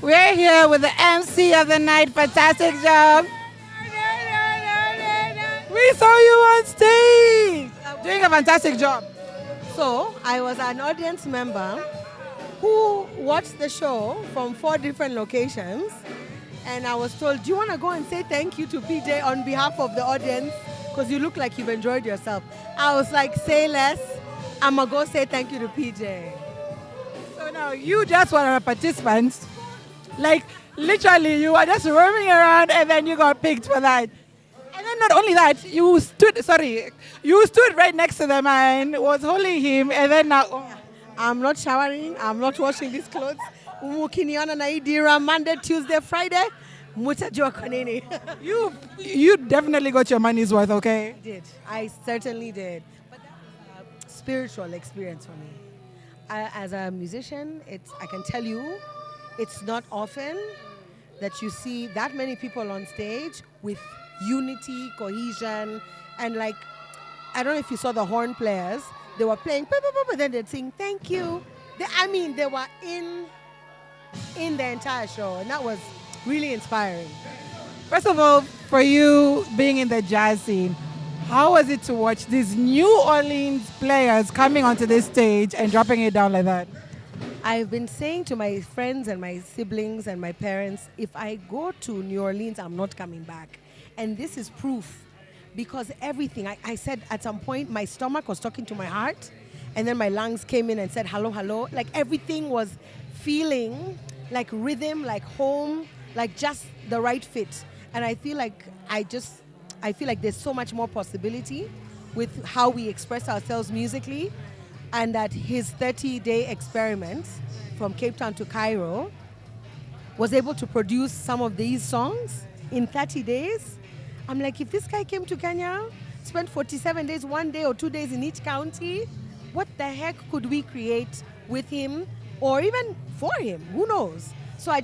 We're here with the MC of the night. Fantastic job. We saw you on stage doing a fantastic job. So I was an audience member who watched the show from 4 different locations, and I was told, "Do you want to go and say thank you to PJ on behalf of the audience? Because you look like you've enjoyed yourself." I was like, "Say less. I'ma go say thank you to PJ." So now you just were a participant. Like literally, you were just roaming around and then you got picked for that. And then not only that, you stood right next to the man, was holding him, and then now. Oh. I'm not showering. I'm not washing these clothes. Umukiniona na idira Monday, Tuesday, Friday. Mutajua kwa nini. You definitely got your money's worth, okay? I did. I certainly did. But that was a spiritual experience for me. As a musician, I can tell you, it's not often that you see that many people on stage with unity, cohesion, and like, I don't know if you saw the horn players. They were playing, but then they'd sing, "Thank you." They were in the entire show, and that was really inspiring. First of all, for you being in the jazz scene, how was it to watch these New Orleans players coming onto this stage and dropping it down like that? I've been saying to my friends and my siblings and my parents, if I go to New Orleans, I'm not coming back. And this is proof. Because everything, I said at some point, my stomach was talking to my heart, and then my lungs came in and said, "Hello, hello." Like everything was feeling like rhythm, like home, like just the right fit. And I feel like there's so much more possibility with how we express ourselves musically, and that his 30-day experiment from Cape Town to Cairo was able to produce some of these songs in 30 days. I'm like, if this guy came to Kenya, spent 47 days, 1 day or 2 days in each county, what the heck could we create with him or even for him? Who knows? So I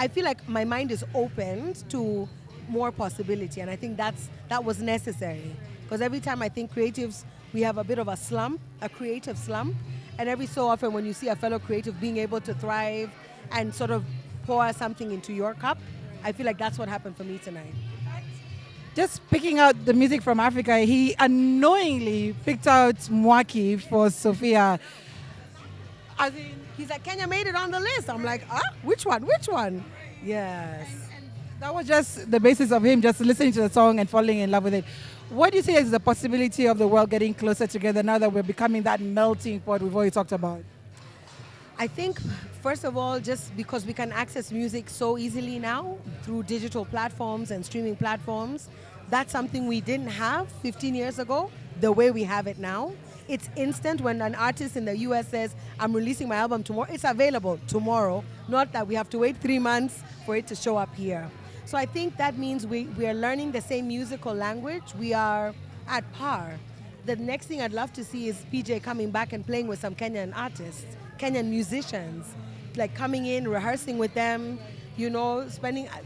feel like my mind is opened to more possibility, and I think that was necessary. Because every time I think creatives, we have a bit of a slump, a creative slump, and every so often when you see a fellow creative being able to thrive and sort of pour something into your cup, I feel like that's what happened for me tonight. Just picking out the music from Africa, he unknowingly picked out Mwaki for Sophia. As in, he's like, "Kenya made it on the list." I'm like, which one? Which one? Yes. And that was just the basis of him just listening to the song and falling in love with it. What do you see is the possibility of the world getting closer together now that we're becoming that melting pot we've already talked about? I think, first of all, just because we can access music so easily now through digital platforms and streaming platforms, that's something we didn't have 15 years ago, the way we have it now. It's instant. When an artist in the US says, "I'm releasing my album tomorrow," it's available tomorrow, not that we have to wait 3 months for it to show up here. So I think that means we are learning the same musical language. We are at par. The next thing I'd love to see is PJ coming back and playing with some Kenyan artists, Kenyan musicians, like coming in, rehearsing with them,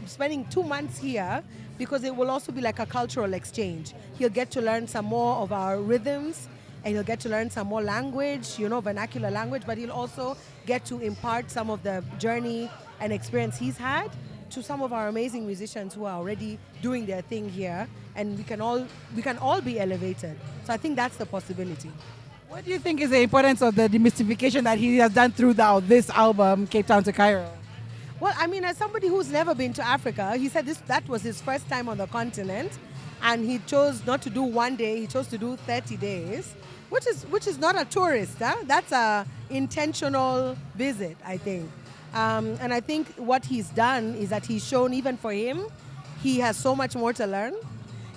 spending 2 months here, because it will also be like a cultural exchange. He'll get to learn some more of our rhythms, and he'll get to learn some more language, vernacular language, but he'll also get to impart some of the journey and experience he's had to some of our amazing musicians who are already doing their thing here, and we can all be elevated. So I think that's the possibility. What do you think is the importance of the demystification that he has done throughout this album, Cape Town to Cairo? Well, I mean, as somebody who's never been to Africa, he said that was his first time on the continent, and he chose not to do 1 day, he chose to do 30 days, which is not a tourist, huh? That's a intentional visit, I think. And I think what he's done is that he's shown, even for him, he has so much more to learn.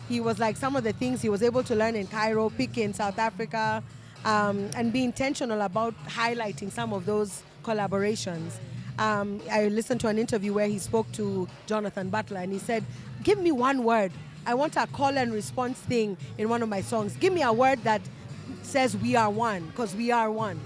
He was like, some of the things he was able to learn in Cairo, pick in South Africa, and be intentional about highlighting some of those collaborations. I listened to an interview where he spoke to Jonathan Butler, and he said, "Give me one word. I want a call and response thing in one of my songs. Give me a word that says we are one, because we are one."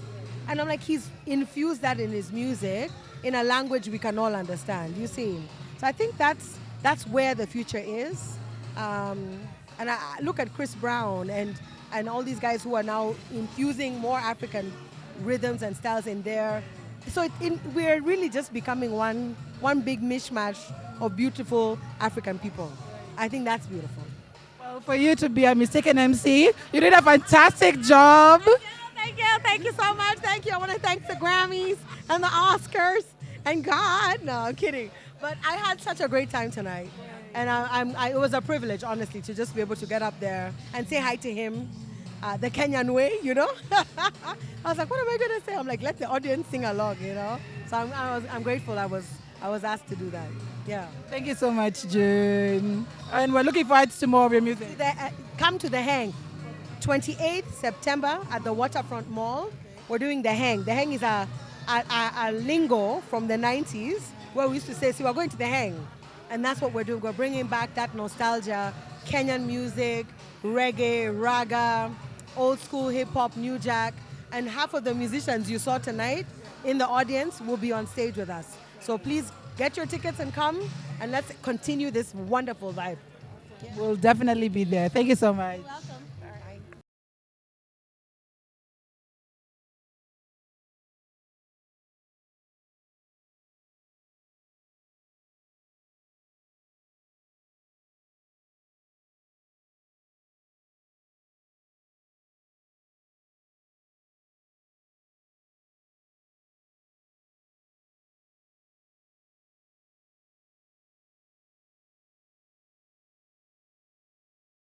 And I'm like, he's infused that in his music in a language we can all understand, you see. So I think that's where the future is. And I look at Chris Brown and all these guys who are now infusing more African rhythms and styles in their So we're really just becoming one big mishmash of beautiful African people. I think that's beautiful. Well, for you to be a mistaken MC, you did a fantastic job. Thank you so much. Thank you. I want to thank the Grammys and the Oscars and God. No, I'm kidding. But I had such a great time tonight. And it was a privilege, honestly, to just be able to get up there and say hi to him the Kenyan way, you know. I was like, what am I going to say? I'm like, let the audience sing along, you know. So I'm grateful I was asked to do that. Yeah. Thank you so much, June. And we're looking forward to more of your music. Come to the Hang. 28th September at the Waterfront Mall. We're doing the Hang. The Hang is a lingo from the 90s where we used to say, see, we're going to the Hang. And that's what we're doing. We're bringing back that nostalgia, Kenyan music, reggae, raga, old school hip hop, new jack. And half of the musicians you saw tonight in the audience will be on stage with us. So please get your tickets and come, and let's continue this wonderful vibe. We'll definitely be there. Thank you so much. Welcome.